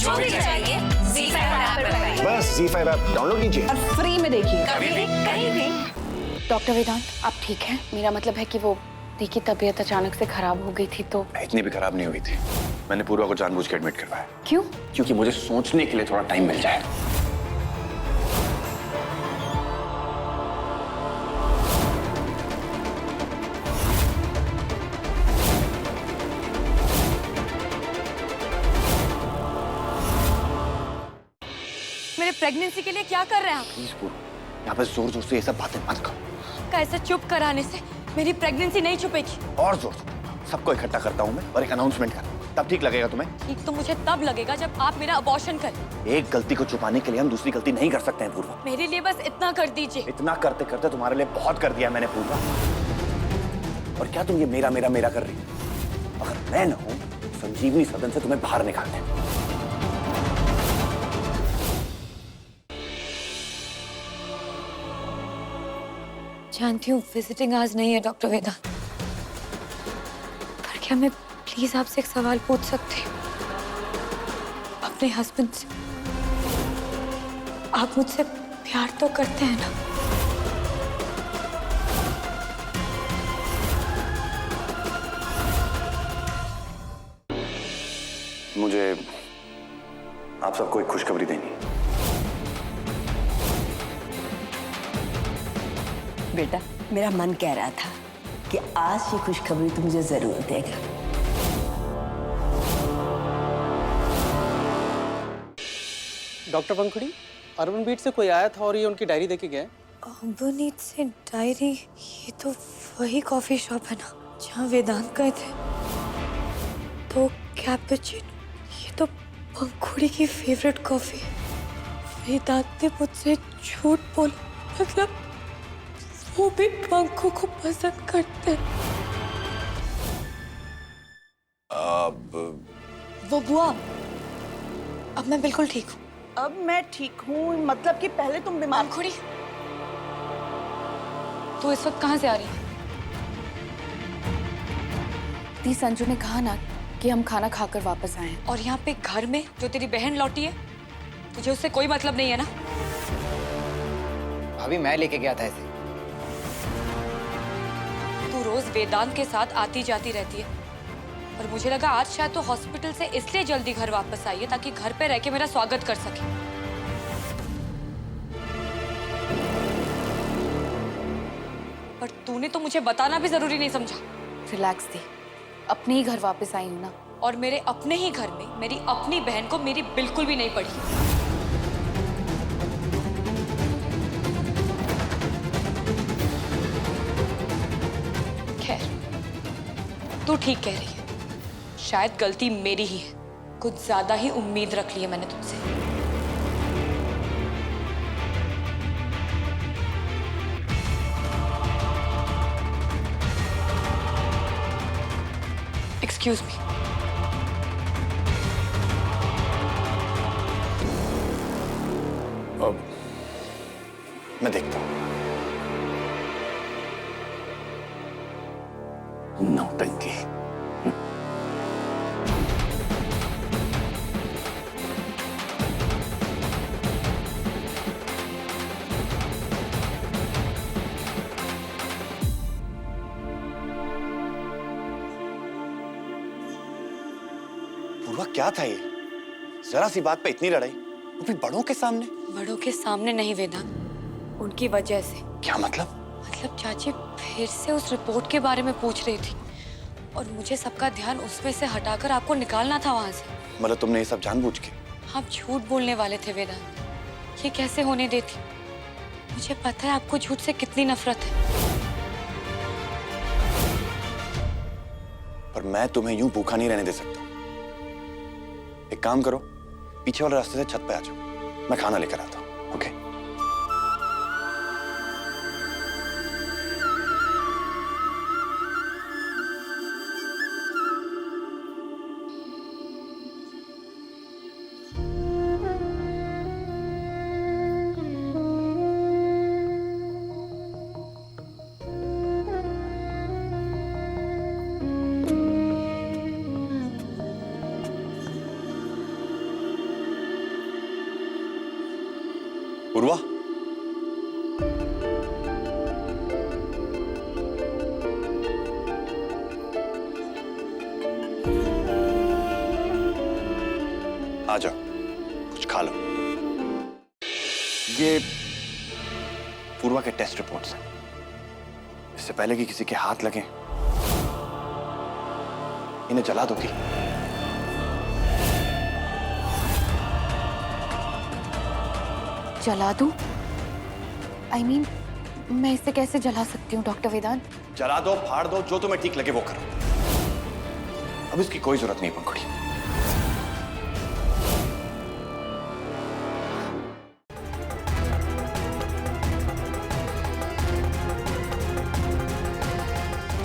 जो भी चाहिए ZEE5 ऐप पर पाइए। बस ZEE5 ऐप डाउनलोड कीजिए और फ्री में देखिए। कभी भी कहीं भी। डॉक्टर वेदांत, आप ठीक हैं? मेरा मतलब है कि वो दी की तबीयत अचानक से खराब हो गई थी तो। इतनी भी खराब नहीं हुई थी। मैंने पूर्वा को जानबूझ के एडमिट करवाया। क्यों? क्योंकि मुझे सोचने के लिए थोड़ा टाइम मिल जाए। मेरे प्रेगनेंसी के लिए क्या कर रहे हैं आप? प्लीज पूर्वा, यहाँ पे जोर जोर से ये सब बातें मत करो। का ऐसा चुप कराने से मेरी प्रेगनेंसी नहीं छुपेगी। और जोर से सबको इकट्ठा करता हूँ मैं और एक अनाउंसमेंट करता हूँ, तब ठीक लगेगा तुम्हें? ठीक तो मुझे तब लगेगा जब आप मेरा अबॉर्शन करें। एक गलती को छुपाने के लिए हम दूसरी गलती नहीं कर सकते हैं पूर्वा। मेरे लिए बस इतना कर दीजिए। इतना करते करते तुम्हारे लिए बहुत कर दिया मैंने पूर्वा। और क्या तुम ये मेरा मेरा मेरा कर रही हो? अगर मैं न हूं, संजीवनी सदन से तुम्हें बाहर निकाल दें। जानती हूँ विजिटिंग आज नहीं है डॉक्टर वेदांत, पर क्या मैं प्लीज आपसे एक सवाल पूछ सकती हूँ? अपने हस्बैंड से आप मुझसे प्यार तो करते हैं ना? मुझे आप सबको एक खुशखबरी देनी है। बेटा, मेरा मन कह रहा था कि आज की खुशखबरी तो मुझे जरूर देगा। डॉक्टर पंखुड़ी, अर्बनबीट से कोई आया था और ये उनकी डायरी देके गया है। अर्बनबीट से डायरी? ये तो वही कॉफी शॉप है ना जहाँ वेदांत गए थे। तो कैपुचिनो, ये तो पंखुड़ी की फेवरेट कॉफी है। वेदांत ने मुझसे झूठ बोला, मतलब वो भी पंखों को पसंद करते हैं। वो बुआ, अब मैं बिल्कुल ठीक हूँ। अब मैं ठीक हूँ मतलब कि पहले तुम बीमार। पंखुड़ी, तू इस वक्त कहाँ से आ रही है? दी, संजू ने कहा ना कि हम खाना खाकर वापस आए हैं। और यहाँ पे घर में जो तेरी बहन लौटी है, तुझे उससे कोई मतलब नहीं है ना? भाभी, मैं लेके गया था ऐसे। तू रोज वेदांत के साथ आती जाती रहती है और मुझे लगा आज शायद तो हॉस्पिटल से इसलिए जल्दी घर वापस आई है ताकि घर पे रह के मेरा स्वागत कर सके। पर तूने तो मुझे बताना भी जरूरी नहीं समझा। रिलैक्स दी, अपने ही घर वापस आई हूँ ना। और मेरे अपने ही घर में मेरी अपनी बहन को मेरी बिल्कुल भी नहीं पड़ी। खैर, तू ठीक कह रही है, शायद गलती मेरी ही है। कुछ ज्यादा ही उम्मीद रख ली है मैंने तुमसे। Excuse me. अब मैं देखता हूँ। नौटंकी। पूर्वा, क्या था ये? जरा सी बात पे इतनी लड़ाई, वो भी बड़ों के सामने। बड़ों के सामने नहीं वेदांत, उनकी वजह से। क्या मतलब? मतलब चाची फिर से उस रिपोर्ट के बारे में पूछ रही थी और मुझे सबका ध्यान उसमें से हटाकर आपको निकालना था वहां से। मतलब तुमने ये सब जानबूझ के? आप झूठ बोलने वाले थे वेदांत, ये कैसे होने देती? मुझे पता है आपको झूठ से कितनी नफरत है। पर मैं तुम्हें यूं भूखा नहीं रहने दे सकता। एक काम करो, पीछे वाले रास्ते से छत पे आ जाओ, मैं खाना लेकर आता हूँ। ओके? पूर्वा, आ जाओ, कुछ खा लो। ये पूर्वा के टेस्ट रिपोर्ट्स हैं। इससे पहले कि किसी के हाथ लगे, इन्हें जला दोगी? जला दूं? I mean, मैं इसे कैसे जला सकती हूँ डॉक्टर वेदांत? जला दो, फाड़ दो, जो तुम्हें ठीक लगे वो करो। अब इसकी कोई जरूरत नहीं पंखुड़ी।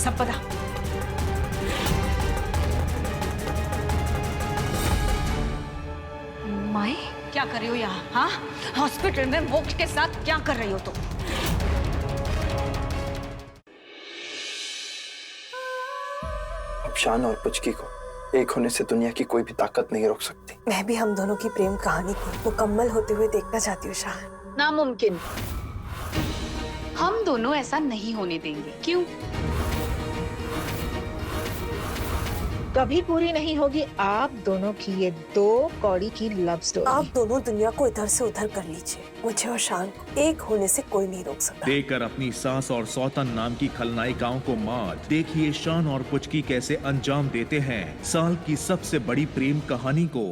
सब पता। माए? क्या कर रही हो यहाँ? हाँ, हॉस्पिटल में मोक्ष के साथ क्या कर रही हो तुम? अब शान और पुचकी को एक होने से दुनिया की कोई भी ताकत नहीं रोक सकती। मैं भी हम दोनों की प्रेम कहानी को मुकम्मल होते हुए देखना चाहती हूँ शान। नामुमकिन। हम दोनों ऐसा नहीं होने देंगे। क्यों? कभी पूरी नहीं होगी आप दोनों की ये दो कौड़ी की लव स्टोरी। आप दोनों दुनिया को इधर से उधर कर लीजिए, मुझे और शान को एक होने से कोई नहीं रोक सकता। देकर अपनी सास और सौतन नाम की खलनायिकाओं को मात, देखिए शान और पुचकी कैसे अंजाम देते हैं साल की सबसे बड़ी प्रेम कहानी को।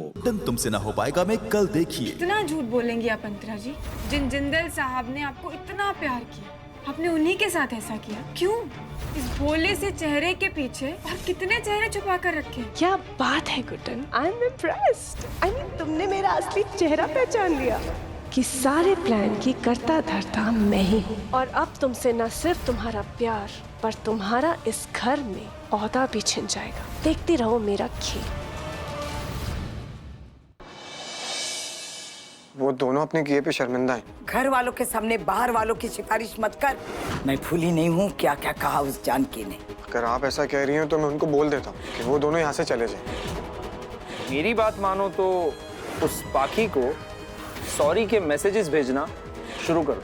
तुमसे ना हो पाएगा मैं कल देखिए। इतना झूठ बोलेंगे आप अंतरा जी? जिन जिंदल साहब ने आपको इतना प्यार किया, आपने उन्हीं के साथ ऐसा किया क्यों? इस भोले से चेहरे के पीछे और कितने चेहरे छुपा कर रखे। क्या बात है Guddan, I am impressed. I mean तुमने मेरा असली चेहरा पहचान लिया कि सारे प्लान की करता धरता मैं ही हूँ। और अब तुमसे न सिर्फ तुम्हारा प्यार पर तुम्हारा इस घर में ओहदा भी छिन जाएगा। देखती रहो मेरा खेल। वो दोनों अपने किए पे शर्मिंदा हैं। घर वालों के सामने बाहर वालों की सिफारिश मत कर। मैं भूली नहीं हूँ क्या क्या कहा उस जानकी ने। अगर आप ऐसा कह रही हैं तो मैं उनको बोल देता हूँ कि वो दोनों यहाँ से चले जाएं। मेरी बात मानो तो उस पाखी को सॉरी के मैसेजेस भेजना शुरू करो।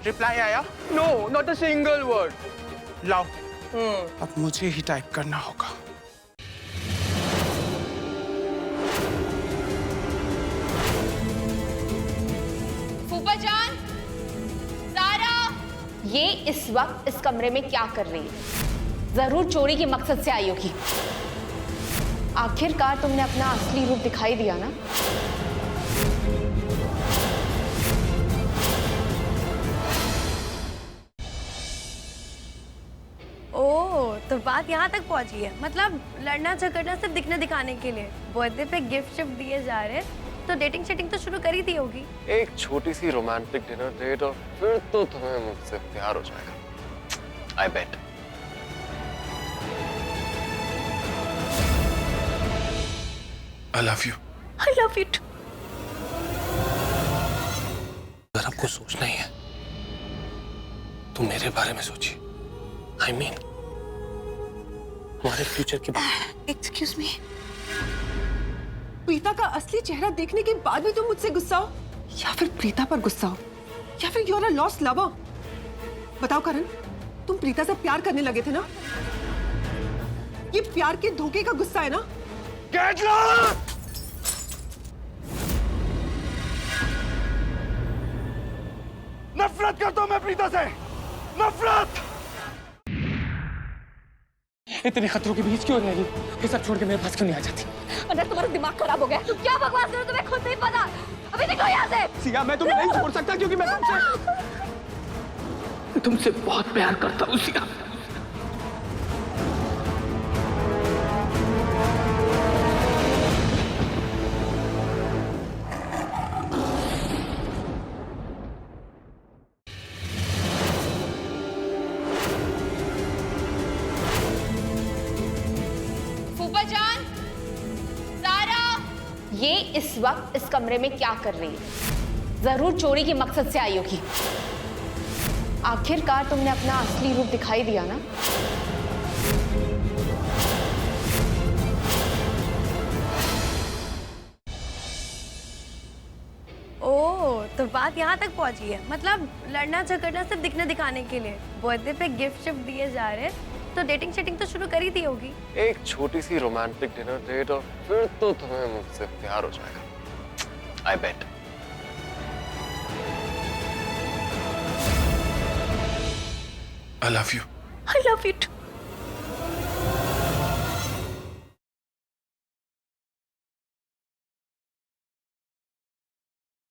रिप्लाई आया? No, not a single word. लाओ। अब मुझे ही टाइप करना होगा। फूफाजान, सारा, ये इस वक्त इस कमरे में क्या कर रही है? जरूर चोरी के मकसद से आई होगी। आखिरकार तुमने अपना असली रूप दिखाई दिया ना? ओह, तो बात यहाँ तक पहुँची है। मतलब लड़ना झगड़ना सिर्फ दिखने दिखाने के लिए। बर्थडे पे गिफ्ट शिफ्ट दिए जा रहे हैं तो डेटिंग शेटिंग तो शुरू कर ही दी होगी। एक छोटी सी रोमांटिक डिनर डेट और फिर तो तुम्हें मुझसे प्यार हो जाएगा। आई बेट। I love you. I love you too. अगर आपको सोचना ही है तो मेरे बारे में सोचिए। I mean, हमारे फ्यूचर के बारे में। Excuse me. प्रीता का असली चेहरा देखने के बाद भी तुम मुझसे गुस्सा हो, या फिर प्रीता पर गुस्सा हो, या फिर you're a lost lover? बताओ करण, तुम प्रीता से प्यार करने लगे थे ना? ये प्यार के धोखे का गुस्सा है ना? Get lost! नफरत करता हूं मैं प्रीता से, नफरत। इतने खतरों के बीच क्यों रह रही? ये सब छोड़ के मेरे पास क्यों नहीं आ जाती? अरे तुम्हारा दिमाग खराब हो गया। तुम क्या बकवास कर रहे हो? तुम्हें खुद नहीं पता। अभी निकलो यहाँ से। सिया, मैं तुम्हें नहीं छोड़ सकता क्योंकि मैं तुमसे बहुत प्यार करता हूँ सिया। फूफाजान, सारा, ये इस वक्त इस कमरे में क्या कर रही है? जरूर चोरी के मकसद से आई होगी। आखिरकार तुमने अपना असली रूप दिखाई दिया ना? ओह, तो बात यहाँ तक पहुँची है। मतलब लड़ना झगड़ना सिर्फ दिखने दिखाने के लिए। बर्थडे पे गिफ्ट शिफ्ट दिए जा रहे हैं, तो डेटिंग शेटिंग तो शुरू कर ही दी होगी। एक छोटी सी रोमांटिक डिनर डेट और फिर तो तुम्हें मुझसे प्यार हो जाएगा। आई बेट। I love you. I love you too.